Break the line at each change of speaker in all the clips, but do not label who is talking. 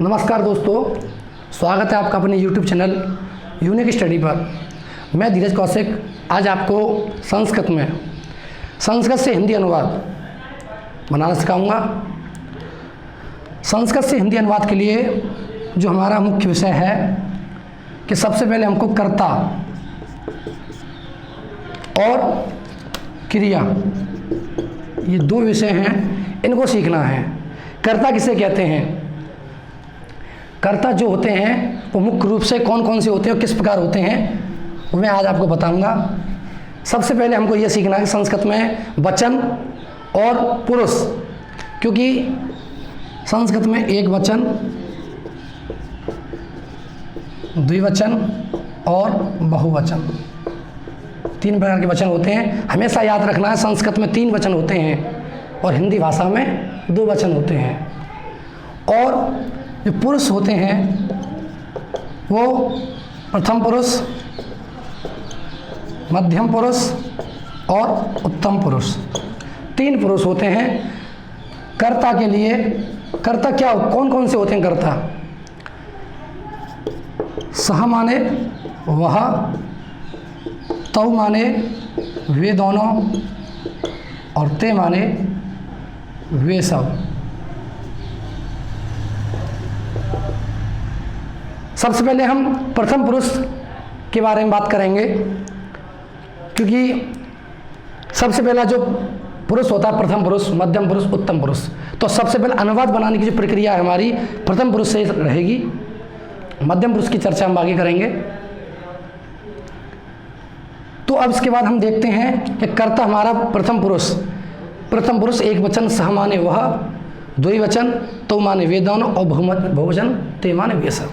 नमस्कार दोस्तों, स्वागत है आपका अपने YouTube चैनल यूनिक स्टडी पर। मैं धीरज कौशिक आज आपको संस्कृत से हिंदी अनुवाद बनाना सिखाऊंगा। संस्कृत से हिंदी अनुवाद के लिए जो हमारा मुख्य विषय है कि सबसे पहले हमको कर्ता और क्रिया, ये दो विषय हैं, इनको सीखना है। कर्ता किसे कहते हैं? कर्ता जो होते हैं वो मुख्य रूप से कौन कौन से होते हैं और किस प्रकार होते हैं, वो मैं आज आपको बताऊंगा। सबसे पहले हमको ये सीखना है कि संस्कृत में वचन और पुरुष, क्योंकि संस्कृत में एक वचन, द्विवचन और बहुवचन, तीन प्रकार के वचन होते हैं। हमेशा याद रखना है, संस्कृत में 3 वचन होते हैं और हिंदी भाषा में 2 वचन होते हैं। और जो पुरुष होते हैं वो प्रथम पुरुष, मध्यम पुरुष और उत्तम पुरुष, 3 पुरुष होते हैं। कर्ता के लिए कर्ता क्या कौन कौन से होते हैं? कर्ता सह माने वह, तौ माने वे दोनों और ते माने वे सब। सबसे पहले हम प्रथम पुरुष के बारे में बात करेंगे, क्योंकि सबसे पहला जो पुरुष होता है प्रथम पुरुष, मध्यम पुरुष, उत्तम पुरुष। तो सबसे पहले अनुवाद बनाने की जो प्रक्रिया है हमारी प्रथम पुरुष से रहेगी। मध्यम पुरुष की चर्चा हम आगे करेंगे। तो अब इसके बाद हम देखते हैं कि कर्ता हमारा प्रथम पुरुष एक वचन सह माने वह, द्विवचन तो माने वे दोनों और बहुवचन ते माने वे सब।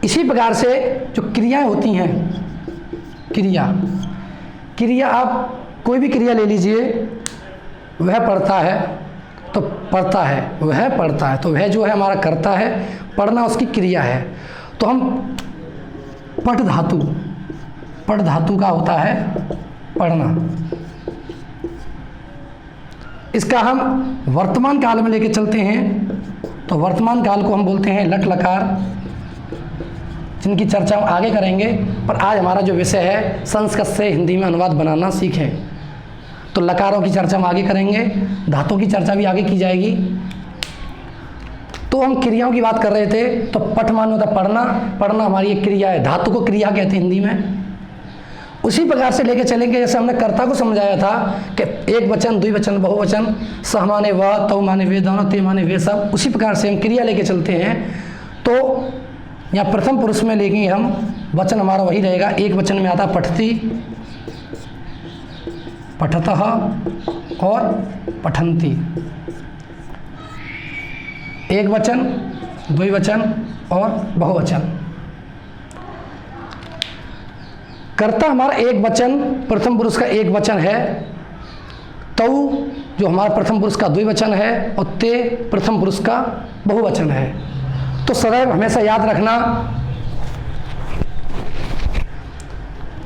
इसी प्रकार से जो क्रियाएं होती हैं, क्रिया आप कोई भी क्रिया ले लीजिए, वह पढ़ता है तो पढ़ता है, वह पढ़ता है तो वह जो है हमारा कर्ता है, पढ़ना उसकी क्रिया है। तो हम पठ धातु का होता है पढ़ना। इसका हम वर्तमान काल में लेके चलते हैं तो वर्तमान काल को हम बोलते हैं लट लकार, जिनकी चर्चा हम आगे करेंगे। पर आज हमारा जो विषय है संस्कृत से हिंदी में अनुवाद बनाना सीखें, तो लकारों की चर्चा हम आगे करेंगे, धातुओं की चर्चा भी आगे की जाएगी। तो हम क्रियाओं की बात कर रहे थे, तो पठ मान होता पढ़ना हमारी एक क्रिया है, धातु को क्रिया कहते हैं हिंदी में। उसी प्रकार से लेके चलेंगे जैसे हमने कर्ता को समझाया था कि एक वचन, द्विवचन, बहुवचन, सह माने वह, तौ माने वे दोनों, ते माने वे सब। उसी प्रकार से हम क्रिया लेके चलते हैं। तो यहाँ प्रथम पुरुष में लेंगे हम, वचन हमारा वही रहेगा। एक वचन में आता पठती, पठतः और पठन्ति। एक वचन, द्विवचन और बहुवचन। कर्ता हमारा एक वचन, प्रथम पुरुष का एक वचन है। तौ जो हमारा प्रथम पुरुष का द्विवचन है और ते प्रथम पुरुष का बहुवचन है। तो सदैव हमेशा याद रखना,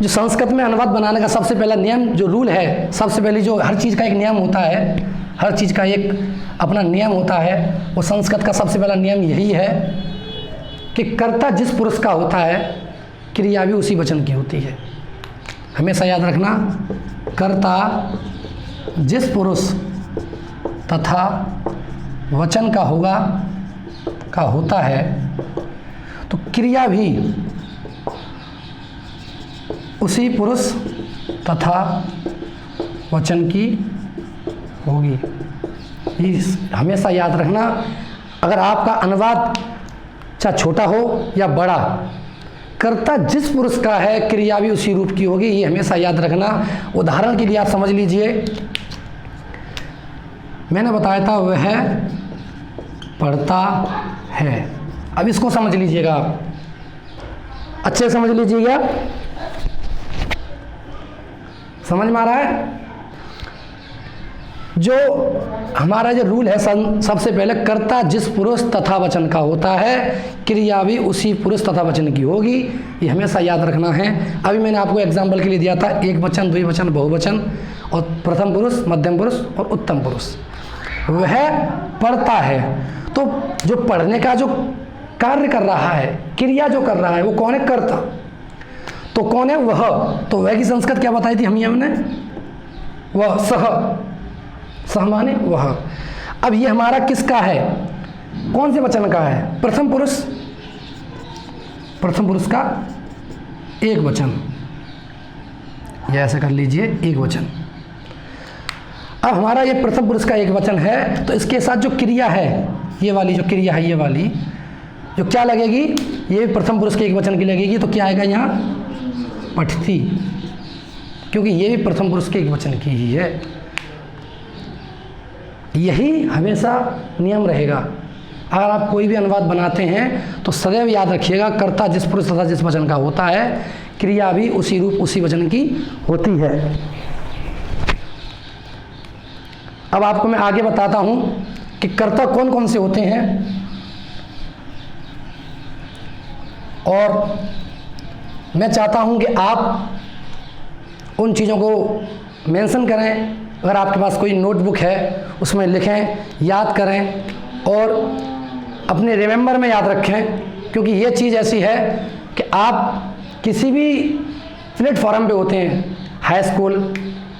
जो संस्कृत में अनुवाद बनाने का सबसे पहला नियम, जो रूल है, सबसे पहले जो हर चीज़ का एक नियम होता है, हर चीज़ का एक अपना नियम होता है, वो संस्कृत का सबसे पहला नियम यही है कि कर्ता जिस पुरुष का होता है, क्रिया भी उसी वचन की होती है। हमेशा याद रखना, कर्ता जिस पुरुष तथा वचन का होता है, तो क्रिया भी उसी पुरुष तथा वचन की होगी। ये हमेशा याद रखना। अगर आपका अनुवाद चाहे छोटा हो या बड़ा, कर्ता जिस पुरुष का है, क्रिया भी उसी रूप की होगी। ये हमेशा याद रखना। उदाहरण के लिए आप समझ लीजिए, मैंने बताया था वह पढ़ता है। अब इसको समझ लीजिएगा, आप अच्छे से समझ लीजिएगा। समझ में आ रहा है? जो हमारा जो रूल है, सबसे पहले कर्ता जिस पुरुष तथा वचन का होता है, क्रिया भी उसी पुरुष तथा वचन की होगी। ये हमेशा याद रखना है। अभी मैंने आपको एग्जाम्पल के लिए दिया था, एक वचन, द्विवचन, बहुवचन और प्रथम पुरुष, मध्यम पुरुष और उत्तम पुरुष। वह पढ़ता है, तो जो पढ़ने का जो कार्य कर रहा है, क्रिया जो कर रहा है, वो कौन है? कर्ता। तो कौन है? वह। तो वह की संस्कृत क्या बताई थी हमने? वह। सह माने वह। अब ये हमारा किसका है? कौन से वचन का है? प्रथम पुरुष का एक वचन, या ऐसा कर लीजिए एक वचन। अब हमारा ये प्रथम पुरुष का एक वचन है, तो इसके साथ जो क्रिया है, ये वाली जो क्रिया है, ये वाली जो क्या लगेगी? ये प्रथम पुरुष के एक वचन की लगेगी। तो क्या आएगा यहाँ? पठती, क्योंकि ये भी प्रथम पुरुष के एक वचन की ही है। यही हमेशा नियम रहेगा। अगर आप कोई भी अनुवाद बनाते हैं तो सदैव याद रखिएगा, कर्ता जिस पुरुष तथा जिस वचन का होता है, क्रिया भी उसी रूप उसी वचन की होती है। अब आपको मैं आगे बताता हूं कि कर्ता कौन कौन से होते हैं, और मैं चाहता हूं कि आप उन चीज़ों को मेंशन करें। अगर आपके पास कोई नोटबुक है उसमें लिखें, याद करें और अपने रिमेंबर में याद रखें, क्योंकि ये चीज़ ऐसी है कि आप किसी भी प्लेटफॉर्म पे होते हैं, हाई स्कूल,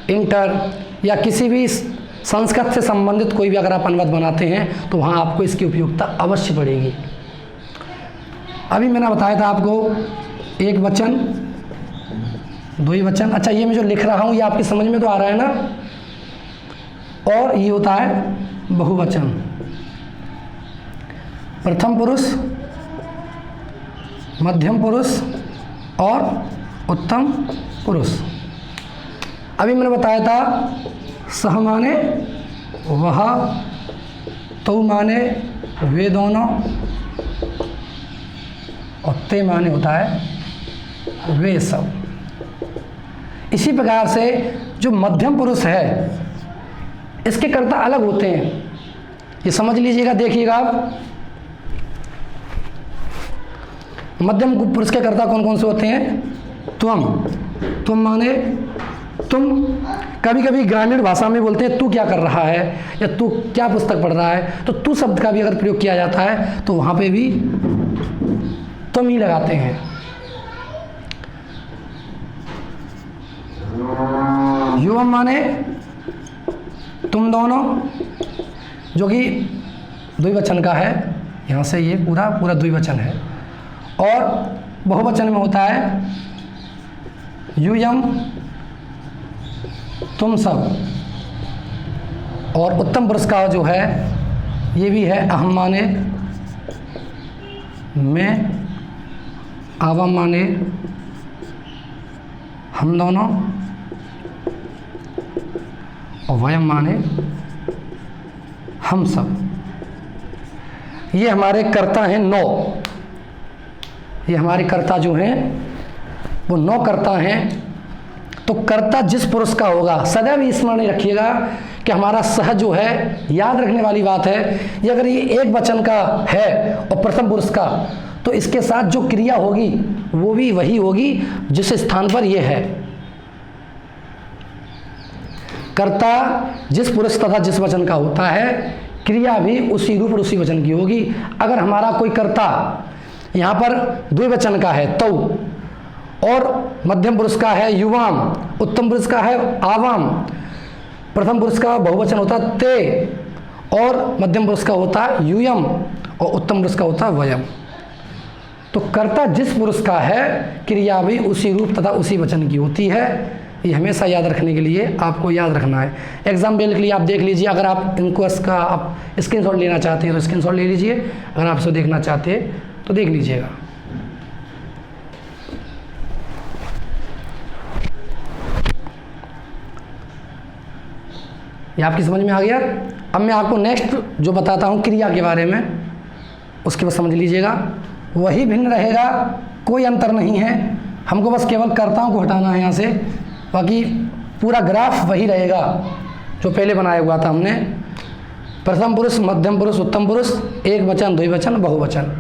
इंटर या किसी भी संस्कृत से संबंधित कोई भी अगर आप अनुवाद बनाते हैं तो वहाँ आपको इसकी उपयोगिता अवश्य पड़ेगी। अभी मैंने बताया था आपको एक वचन, दो ही वचन। अच्छा, ये मैं जो लिख रहा हूँ ये आपकी समझ में तो आ रहा है ना? और ये होता है बहुवचन, प्रथम पुरुष, मध्यम पुरुष और उत्तम पुरुष। अभी मैंने बताया था सह माने वह, तो माने वे दोनों, और ते माने होता है वे सब। इसी प्रकार से जो मध्यम पुरुष है इसके कर्ता अलग होते हैं, ये समझ लीजिएगा। देखिएगा आप, मध्यम पुरुष के कर्ता कौन कौन से होते हैं? तुम माने तुम। कभी कभी ग्रामीण भाषा में बोलते हैं तू क्या कर रहा है या तू क्या पुस्तक पढ़ रहा है, तो तू शब्द का भी अगर प्रयोग किया जाता है तो वहाँ पे भी तुम ही लगाते हैं। युवम माने तुम दोनों, जो कि द्विवचन का है, यहाँ से ये पूरा द्विवचन है। और बहुवचन में होता है यूयम, तुम सब। और उत्तम पुरुष का जो है ये भी है अहम माने मैं, आवाम माने हम दोनों, और वयम माने हम सब। ये हमारे कर्ता हैं 9। ये हमारे कर्ता जो हैं वो 9 कर्ता हैं। तो कर्ता जिस पुरुष का होगा, सदैव स्मरण रखिएगा कि हमारा सह जो है, याद रखने वाली बात है, ये अगर ये एक वचन का है और प्रथम पुरुष का, तो इसके साथ जो क्रिया होगी वो भी वही होगी जिस स्थान पर ये है। कर्ता जिस पुरुष तथा जिस वचन का होता है, क्रिया भी उसी रूप और उसी वचन की होगी। अगर हमारा कोई कर्ता यहाँ पर द्विवचन का है तो, और मध्यम पुरुष का है युवाम, उत्तम पुरुष का है आवाम, प्रथम पुरुष का बहुवचन होता है ते, और मध्यम पुरुष का होता है यूयम, और उत्तम पुरुष का होता है वयम। तो कर्ता जिस पुरुष का है, क्रिया भी उसी रूप तथा उसी वचन की होती है। ये हमेशा याद रखने के लिए आपको याद रखना है। एग्जाम्पल के लिए आप देख लीजिए, अगर आप इनको इसका आप स्क्रीनशॉट लेना चाहते हैं तो स्क्रीनशॉट ले लीजिए, अगर आप इसे देखना चाहते हैं तो देख लीजिएगा। ये आपकी समझ में आ गया। अब मैं आपको नेक्स्ट जो बताता हूँ क्रिया के बारे में, उसके बाद समझ लीजिएगा। वही भिन्न रहेगा, कोई अंतर नहीं है। हमको बस केवल कर्ताओं को हटाना है यहाँ से, बाकी पूरा ग्राफ वही रहेगा जो पहले बनाया हुआ था हमने। प्रथम पुरुष, मध्यम पुरुष, उत्तम पुरुष, एक वचन, द्विवचन, बहुवचन।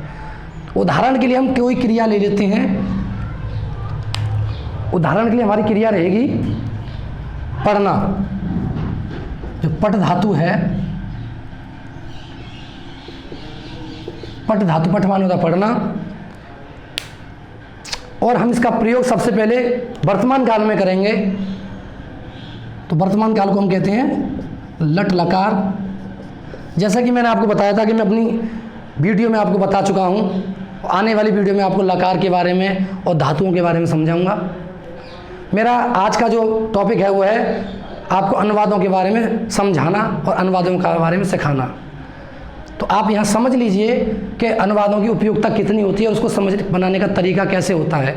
उदाहरण के लिए हम कोई क्रिया ले लेते हैं। उदाहरण के लिए हमारी क्रिया रहेगी पढ़ना। जो पट धातु है, पट धातु, पट माने होता पढ़ना, और हम इसका प्रयोग सबसे पहले वर्तमान काल में करेंगे। तो वर्तमान काल को हम कहते हैं लट लकार। जैसा कि मैंने आपको बताया था कि मैं अपनी वीडियो में आपको बता चुका हूँ, आने वाली वीडियो में आपको लकार के बारे में और धातुओं के बारे में समझाऊंगा। मेरा आज का जो टॉपिक है वो है आपको अनुवादों के बारे में समझाना और अनुवादों के बारे में सिखाना। तो आप यहाँ समझ लीजिए कि अनुवादों की उपयोगिता कितनी होती है और उसको समझ बनाने का तरीका कैसे होता है।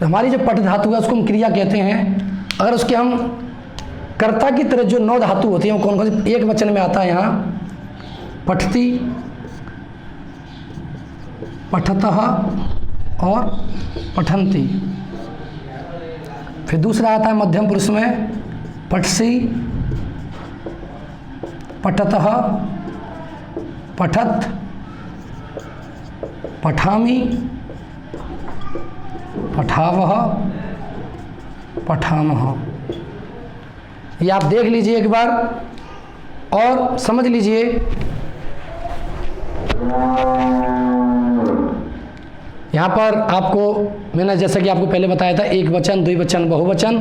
तो हमारी जो पट धातु है उसको हम क्रिया कहते हैं। अगर उसके हम कर्ता की तरह जो 9 धातु होती हैं वो कौन कौन सी, एक वचन में आता है यहाँ पठती, पठतः और पठन्ति। फिर दूसरा आता है मध्यम पुरुष में पठसी, पठतः, पठत, पठामि, पठावः, पठामः। ये आप देख लीजिए एक बार और समझ लीजिए। यहाँ पर आपको मैंने जैसा कि आपको पहले बताया था एक वचन, द्विवचन, बहुवचन,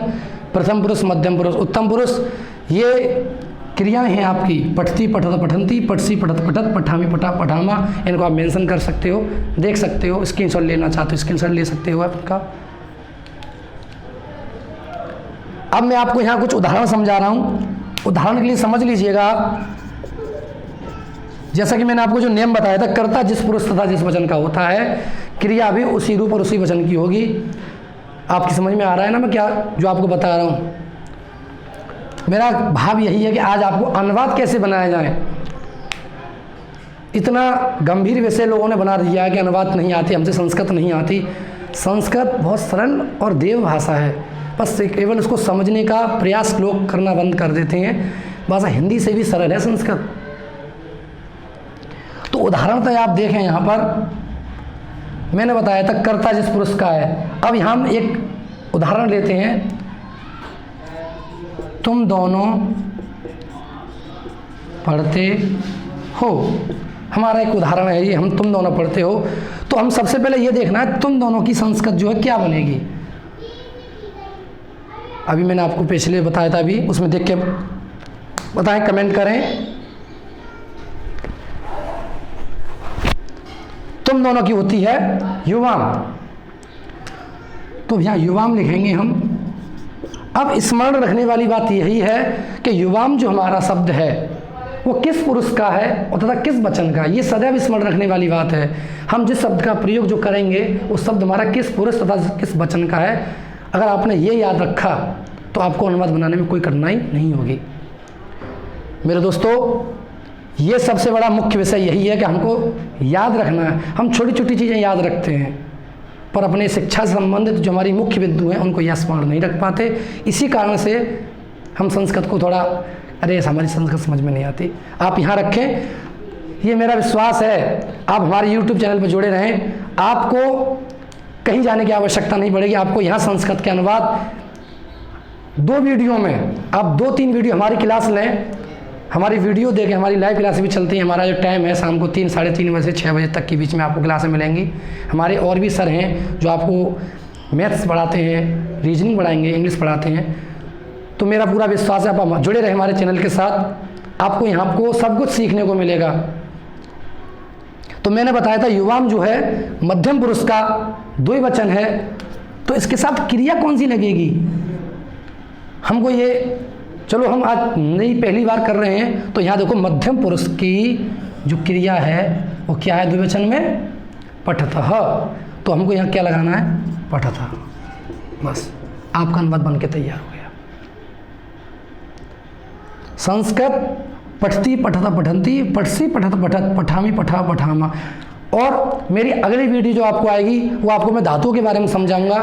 प्रथम पुरुष, मध्यम पुरुष, उत्तम पुरुष, ये क्रियाएं हैं आपकी पठती, पठत, पठन्ति, पठसी, पठत, पठत, पठामी, पठा, पठामा। इनको आप मेंशन कर सकते हो, देख सकते हो, स्क्रीनशॉट लेना चाहते हो स्क्रीनशॉट ले सकते हो आपका। अब मैं आपको यहाँ कुछ उदाहरण समझा रहा हूँ, उदाहरण के लिए समझ लीजिएगा आप। जैसा कि मैंने आपको जो नियम बताया था, कर्ता जिस पुरुष तथा जिस वचन का होता है, क्रिया भी उसी रूप और उसी वचन की होगी। आपकी समझ में आ रहा है ना मैं क्या जो आपको बता रहा हूँ। मेरा भाव यही है कि आज आपको अनुवाद कैसे बनाया जाए। इतना गंभीर विषय लोगों ने बना दिया है कि अनुवाद नहीं आती, हमसे संस्कृत नहीं आती। संस्कृत बहुत सरल और देव भाषा है, बस केवल उसको समझने का प्रयास लोग करना बंद कर देते हैं। भाषा हिंदी से भी सरल है संस्कृत। तो उदाहरण तो आप देखें, यहाँ पर मैंने बताया था कर्ता जिस पुरुष का है। अब यहाँ हम एक उदाहरण लेते हैं, तुम दोनों पढ़ते हो। हमारा एक उदाहरण है ये, हम तुम दोनों पढ़ते हो। तो हम सबसे पहले ये देखना है तुम दोनों की संस्कृत जो है क्या बनेगी। अभी मैंने आपको पिछले बताया था, अभी उसमें देख के बताएं, कमेंट करें। तुम दोनों की होती है युवाम। तो यहाँ युवाम लिखेंगे हम। अब स्मरण रखने वाली बात यही है कि युवाम जो हमारा शब्द है वो किस पुरुष का है और तथा किस वचन का। ये सदैव स्मरण रखने वाली बात है। हम जिस शब्द का प्रयोग जो करेंगे वो शब्द हमारा किस पुरुष तथा किस वचन का है। अगर आपने ये याद रखा तो आपको अनुवाद बनाने में कोई कठिनाई नहीं होगी। मेरे दोस्तों, ये सबसे बड़ा मुख्य विषय यही है कि हमको याद रखना है। हम छोटी छोटी चीज़ें याद रखते हैं पर अपने शिक्षा से संबंधित जो हमारी मुख्य बिंदु हैं उनको यह स्मरण नहीं रख पाते। इसी कारण से हम संस्कृत को थोड़ा, अरे हमारी संस्कृत समझ में नहीं आती। आप यहाँ रखें, ये मेरा विश्वास है। आप हमारे YouTube चैनल पर जुड़े रहें, आपको कहीं जाने की आवश्यकता नहीं पड़ेगी। आपको यहाँ संस्कृत के अनुवाद 2 वीडियो में, आप 2-3 वीडियो हमारी क्लास लें, हमारी वीडियो देखें। हमारी लाइव क्लासें भी चलती हैं। हमारा जो टाइम है शाम को 3, साढ़े 3 बजे से 6 बजे तक के बीच में आपको क्लासें मिलेंगी। हमारे और भी सर हैं जो आपको मैथ्स पढ़ाते हैं, रीजनिंग पढ़ाएंगे, इंग्लिश पढ़ाते हैं। तो मेरा पूरा विश्वास है आप जुड़े रहे हमारे चैनल के साथ, आपको यहाँ आपको सब कुछ सीखने को मिलेगा। तो मैंने बताया था युवाम जो है मध्यम पुरुष का द्विवचन है, तो इसके साथ क्रिया कौन सी लगेगी हमको ये, चलो हम आज नई पहली बार कर रहे हैं। तो यहाँ देखो मध्यम पुरुष की जो क्रिया है वो क्या है द्विवचन में, पठतः। तो हमको यहाँ क्या लगाना है, पठतः। बस आपका अनुवाद बन के तैयार हो गया। संस्कृत पठती, पठत, पठन्ति, पठसी, पठत, पठत, पठामी, पठा, पठामा। और मेरी अगली वीडियो जो आपको आएगी वो आपको मैं धातुओं के बारे में समझाऊंगा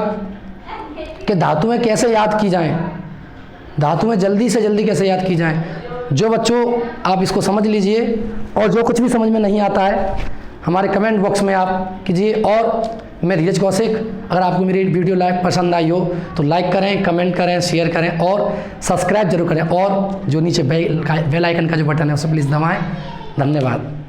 कि धातुएं कैसे याद की जाएं, धातुएं जल्दी से जल्दी कैसे याद की जाएं। जो बच्चों आप इसको समझ लीजिए, और जो कुछ भी समझ में नहीं आता है हमारे कमेंट बॉक्स में आप कीजिए। और मैं धीरज कौशिक, अगर आपको मेरी वीडियो पसंद आई हो तो लाइक करें, कमेंट करें, शेयर करें और सब्सक्राइब जरूर करें। और जो नीचे बेल आइकन का जो बटन है उसे प्लीज़ दबाएं। धन्यवाद।